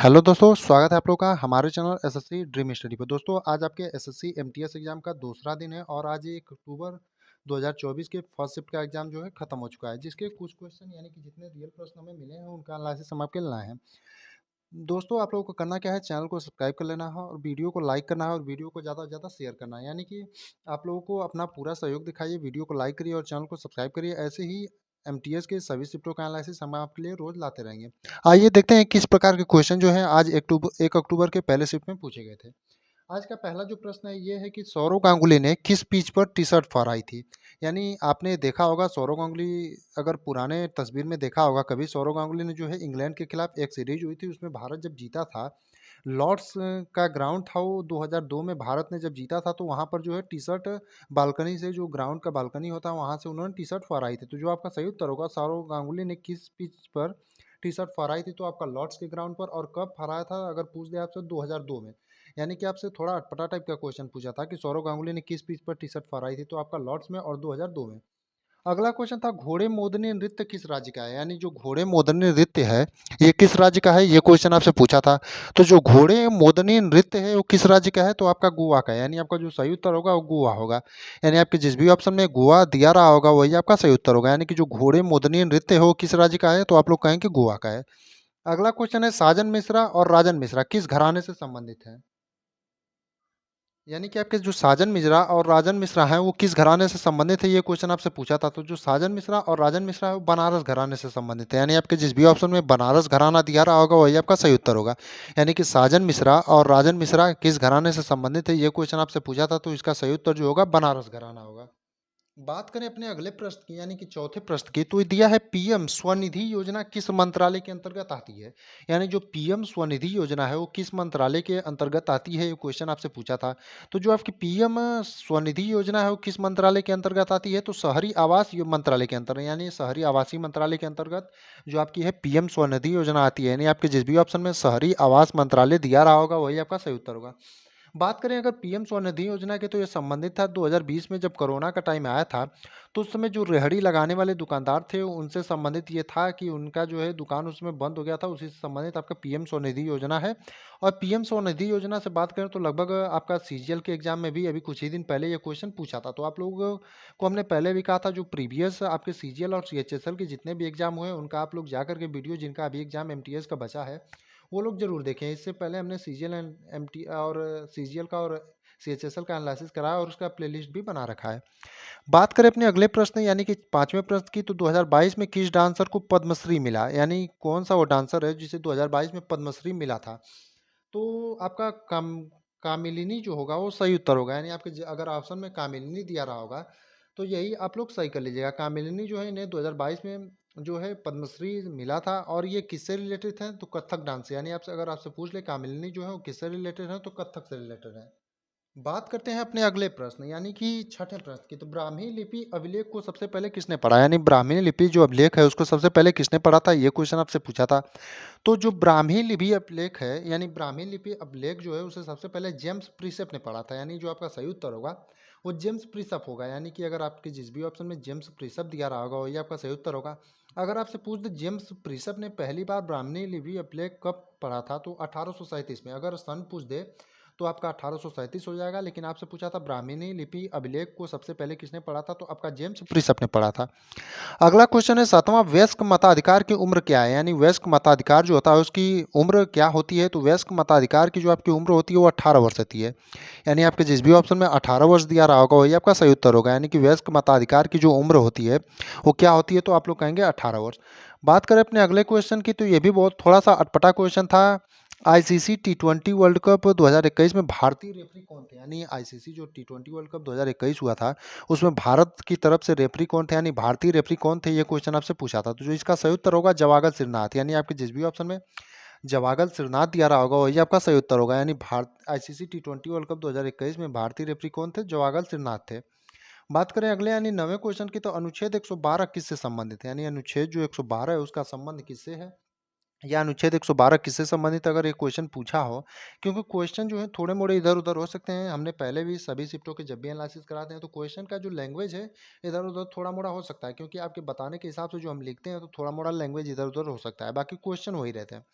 Hello दोस्तों, स्वागत है आप लोगों का हमारे चैनल एसएससी ड्रीम स्टडी पे। दोस्तों आज आपके एसएससी एमटीएस एग्जाम का दूसरा दिन है और आज 1 अक्टूबर 2024 के फर्स्ट शिफ्ट का एग्जाम जो है खत्म हो चुका है, जिसके कुछ क्वेश्चन यानी कि जितने रियल प्रश्न हमें मिले हैं उनका एनालिसिस हम आपके लिए लाए हैं। दोस्तों आप लोगों को करना क्या है, चैनल को सब्सक्राइब कर लेना है और वीडियो को लाइक करना है और वीडियो को ज़्यादा से ज़्यादा शेयर करना है, यानी कि आप लोगों को अपना पूरा सहयोग दिखाइए। वीडियो को लाइक करिए और चैनल को सब्सक्राइब करिए। ऐसे ही एमटीएस के सभी शिफ्टों का एनालिसिस हम आपके लिए रोज लाते रहेंगे। आइए देखते हैं किस प्रकार के क्वेश्चन जो हैं आज 1 अक्टूबर के पहले शिफ्ट में पूछे गए थे। आज का पहला जो प्रश्न है ये है कि सौरव गांगुली ने किस पिच पर टी शर्ट फहराई थी। यानी आपने देखा होगा सौरव गांगुली, अगर पुराने तस्वीर में देखा होगा कभी, सौरव गांगुली ने जो है इंग्लैंड के खिलाफ एक सीरीज हुई थी, उसमें भारत जब जीता था, लॉर्ड्स का ग्राउंड था वो, 2002 में भारत ने जब जीता था, तो वहाँ पर जो है टी शर्ट बालकनी से, जो ग्राउंड का बालकनी होता है वहाँ से उन्होंने टी शर्ट फहराई थी। तो जो आपका सही उत्तर होगा, सौरव गांगुली ने किस पिच पर टी शर्ट फहराई थी, तो आपका लॉर्ड्स के ग्राउंड पर। और कब फहराया था, अगर पूछ दे आपसे, 2002 में। यानी कि आपसे थोड़ा अटपटा टाइप का क्वेश्चन पूछा था कि सौरव गांगुली ने किस पिच पर टी शर्ट फहराई थी, तो आपका लॉर्ड्स में और 2002 में। अगला क्वेश्चन था घोड़े मोदनी नृत्य किस राज्य का है। यानी जो घोड़े मोदनी नृत्य है ये किस राज्य का है, ये क्वेश्चन आपसे पूछा था। तो जो घोड़े मोदनी नृत्य है वो किस राज्य का है, तो आपका गोवा का है। यानी आपका जो सही उत्तर होगा वो गोवा होगा। यानी आपके जिस भी ऑप्शन में गोवा दिया रहा होगा वही आपका सही उत्तर होगा। यानी कि जो घोड़े मोदनी नृत्य है वो किस राज्य का है, तो आप लोग कहेंगे गोवा का है। अगला क्वेश्चन है साजन मिश्रा और राजन मिश्रा किस घराने से संबंधित है। यानी कि आपके जो साजन मिश्रा और राजन मिश्रा हैं वो किस घराने से संबंधित है, ये क्वेश्चन आपसे पूछा था। तो जो साजन मिश्रा और राजन मिश्रा है वो बनारस घराने से संबंधित है। यानी आपके जिस भी ऑप्शन में बनारस घराना दिया रहा होगा वही आपका सही उत्तर होगा। यानी कि साजन मिश्रा और राजन मिश्रा किस घराने से संबंधित है, ये क्वेश्चन आपसे पूछा था, तो इसका सही उत्तर जो होगा बनारस घराना होगा। बात करें अपने अगले प्रश्न की, यानी कि चौथे प्रश्न की, तो ये दिया है पीएम स्वनिधि योजना किस मंत्रालय के अंतर्गत आती है। यानी जो पीएम स्वनिधि योजना है वो किस मंत्रालय के अंतर्गत आती है, ये क्वेश्चन आपसे पूछा था। तो जो आपकी पीएम स्वनिधि योजना है वो किस मंत्रालय के अंतर्गत आती है, तो शहरी आवास मंत्रालय के अंतर्गत, यानी शहरी आवासीय मंत्रालय के अंतर्गत जो आपकी है पीएम स्वनिधि योजना आती है। यानी आपके जिस भी ऑप्शन में शहरी आवास मंत्रालय दिया रहा होगा वही आपका सही उत्तर होगा। बात करें अगर पीएम स्वनिधि योजना के, तो ये संबंधित था 2020 में, जब कोरोना का टाइम आया था, तो उस समय जो रेहड़ी लगाने वाले दुकानदार थे उनसे संबंधित ये था कि उनका जो है दुकान उसमें बंद हो गया था, उसी से संबंधित आपका पीएम स्वनिधि योजना है। और पीएम स्वनिधि योजना से बात करें तो लगभग आपका सीजीएल के एग्जाम में भी अभी कुछ ही दिन पहले ये क्वेश्चन पूछा था। तो आप लोगों को हमने पहले भी कहा था, जो प्रीवियस आपके सीजीएल और सीएचएसएल के जितने भी एग्जाम हुए उनका आप लोग जाकर के वीडियो, जिनका अभी एग्जाम एमटीएस का बचा है वो लोग जरूर देखें। इससे पहले हमने सीजीएल एंड एमटी और सीजीएल का और सीएचएसएल का एनालिसिस कराया और उसका प्लेलिस्ट भी बना रखा है। बात करें अपने अगले प्रश्न यानी कि पांचवें प्रश्न की, तो 2022 में किस डांसर को पद्मश्री मिला। यानी कौन सा वो डांसर है जिसे 2022 में पद्मश्री मिला था। तो आपका कामिलिनी जो होगा वो सही उत्तर होगा। यानी आपके अगर ऑप्शन में कामिलिनी दिया रहा होगा तो यही आप लोग सही कर लीजिएगा। कामिलिनी जो है इन्हें 2022 में जो है पद्मश्री मिला था, और ये किससे रिलेटेड है, तो कथक डांस से। यानी आपसे अगर आपसे पूछ ले कामिलिनी जो है वो किससे रिलेटेड है, तो कथक से रिलेटेड है। बात करते हैं अपने अगले प्रश्न यानी कि छठे प्रश्न की, तो ब्राह्मी लिपि अभिलेख को सबसे पहले किसने पढ़ा। यानी ब्राह्मी लिपि जो अभिलेख है उसको सबसे पहले किसने पढ़ा था, ये क्वेश्चन आपसे पूछा था। तो जो ब्राह्मी लिपि अभिलेख है, यानी ब्राह्मी लिपि अभिलेख जो है उसे सबसे पहले जेम्स प्रिसेप ने पढ़ा था। यानी जो आपका सही उत्तर होगा वो जेम्स प्रिसेप होगा। यानी कि अगर आपके जिस भी ऑप्शन में जेम्स प्रिसेप दिया रहा होगा वही आपका सही उत्तर होगा। अगर आपसे पूछ दे जेम्स प्रिसेप ने पहली बार ब्राह्मी लिपि अभिलेख कब पढ़ा था, तो 1837 में। अगर सन पूछ दे तो आपका 1837 हो जाएगा, लेकिन आपसे पूछा था ब्राह्मणी लिपि अभिलेख को सबसे पहले किसने पढ़ा था, तो आपका जेम्स प्रिसेप ने पढ़ा था। अगला क्वेश्चन है सातवां, वयस्क मताधिकार की उम्र क्या है। यानी वयस्क मताधिकार जो होता है उसकी उम्र क्या होती है, तो वयस्क मताधिकार की जो आपकी उम्र होती है वो 18 वर्ष होती है। यानी आपके जिस भी ऑप्शन में 18 वर्ष दिया रहा होगा वही आपका सही उत्तर होगा। यानी कि वयस्क मताधिकार की जो उम्र होती है वो क्या होती है, तो आप लोग कहेंगे 18 वर्ष। बात करें अपने अगले क्वेश्चन की, तो ये भी बहुत थोड़ा सा अटपटा क्वेश्चन था। आईसीसी टी20 वर्ल्ड कप 2021 में भारतीय रेफरी कौन थे। यानी आईसीसी जो टी20 वर्ल्ड कप 2021 हुआ था उसमें भारत की तरफ से रेफरी कौन थे, यानी भारतीय रेफरी कौन थे, ये क्वेश्चन आपसे पूछा था। तो जो इसका सही उत्तर होगा जवागल श्रीनाथ। यानी आपके जिस भी ऑप्शन में जवागल श्रीनाथ दिया रहा होगा वही आपका सही उत्तर होगा। यानी भारत आईसीसी टी20 वर्ल्ड कप 2021 में भारतीय रेफरी कौन थे, जवागल श्रीनाथ थे। बात करें अगले यानी 9वें क्वेश्चन की, तो अनुच्छेद 112 किससे संबंधित है। यानी अनुच्छेद जो 112 है उसका संबंध किससे है, या अनुच्छेद 112 किससे संबंधित अगर ये क्वेश्चन पूछा हो, क्योंकि क्वेश्चन जो है थोड़े-मोड़े इधर-उधर हो सकते हैं। हमने पहले भी सभी शिफ्टों के जब भी एनालिसिस कराते हैं तो क्वेश्चन का जो लैंग्वेज है इधर-उधर थोड़ा-मोड़ा हो सकता है, क्योंकि आपके बताने के हिसाब से जो हम लिखते हैं तो थोड़ा-मोड़ा लैंग्वेज इधर-उधर हो सकता है, बाकी क्वेश्चन वही रहते हैं।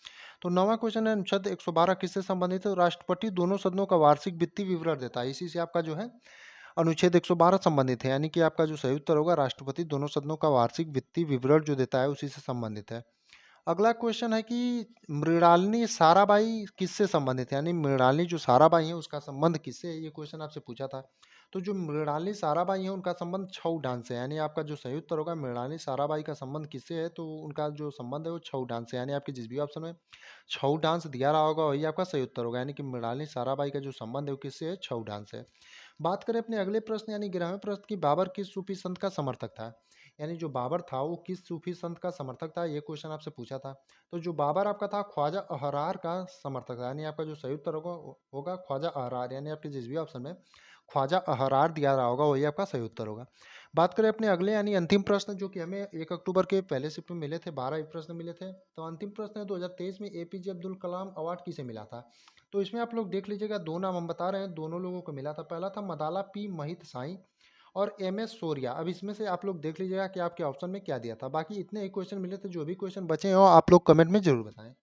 तो 9वां क्वेश्चन है अनुच्छेद 112 किससे संबंधित है? तो राष्ट्रपति दोनों सदनों का वार्षिक वित्तीय विवरण देता है। इसी से आपका जो है अनुच्छेद 112 संबंधित है, यानी कि आपका जो सही उत्तर होगा राष्ट्रपति दोनों सदनों का वार्षिक वित्तीय विवरण जो देता है उसी से संबंधित है। अगला क्वेश्चन है कि मृणालिनी साराभाई किससे संबंधित है? यानी मृणालिनी जो साराभाई है उसका संबंध किससे है? ये क्वेश्चन आपसे पूछा था। तो जो मृणालिनी साराभाई है उनका संबंध छऊ डांस से है, यानी आपका जो सही उत्तर होगा मृणालिनी साराभाई का संबंध किससे है? तो उनका जो संबंध है वो छऊ डांस से, यानी आपके जिस भी ऑप्शन में छऊ डांस दिया रहा होगा वही आपका सही उत्तर होगा, यानी कि मृणालिनी साराभाई का जो संबंध है वो किससे है? छऊ डांस से। बात करें अपने अगले प्रश्न यानी 11वें प्रश्न की, बाबर किस सूफी संत का समर्थक था? यानी जो बाबर था वो किस सूफी संत का समर्थक था, ये क्वेश्चन आपसे पूछा था। तो जो बाबर आपका था ख्वाजा अहरार का समर्थक था, यानी आपका जो सही उत्तर होगा होगा ख्वाजा अहरार, यानी आपके जिस भी ऑप्शन में ख्वाजा अहरार दिया रहा होगा वही आपका सही उत्तर होगा। बात करें अपने अगले यानी अंतिम प्रश्न, जो कि हमें 1 अक्टूबर के पहले शिफ्ट में मिले थे, 12 प्रश्न मिले थे। तो अंतिम प्रश्न है 2023 में एपीजे अब्दुल कलाम अवार्ड किसे मिला था? तो इसमें आप लोग देख लीजिएगा, दो नाम हम बता रहे हैं, दोनों लोगों को मिला था। पहला था मदाला पी महित साई और एम एस सोरिया। अब इसमें से आप लोग देख लीजिएगा कि आपके ऑप्शन में क्या दिया था। बाकी इतने ही क्वेश्चन मिले थे, जो भी क्वेश्चन बचे हो आप लोग कमेंट में जरूर बताएं।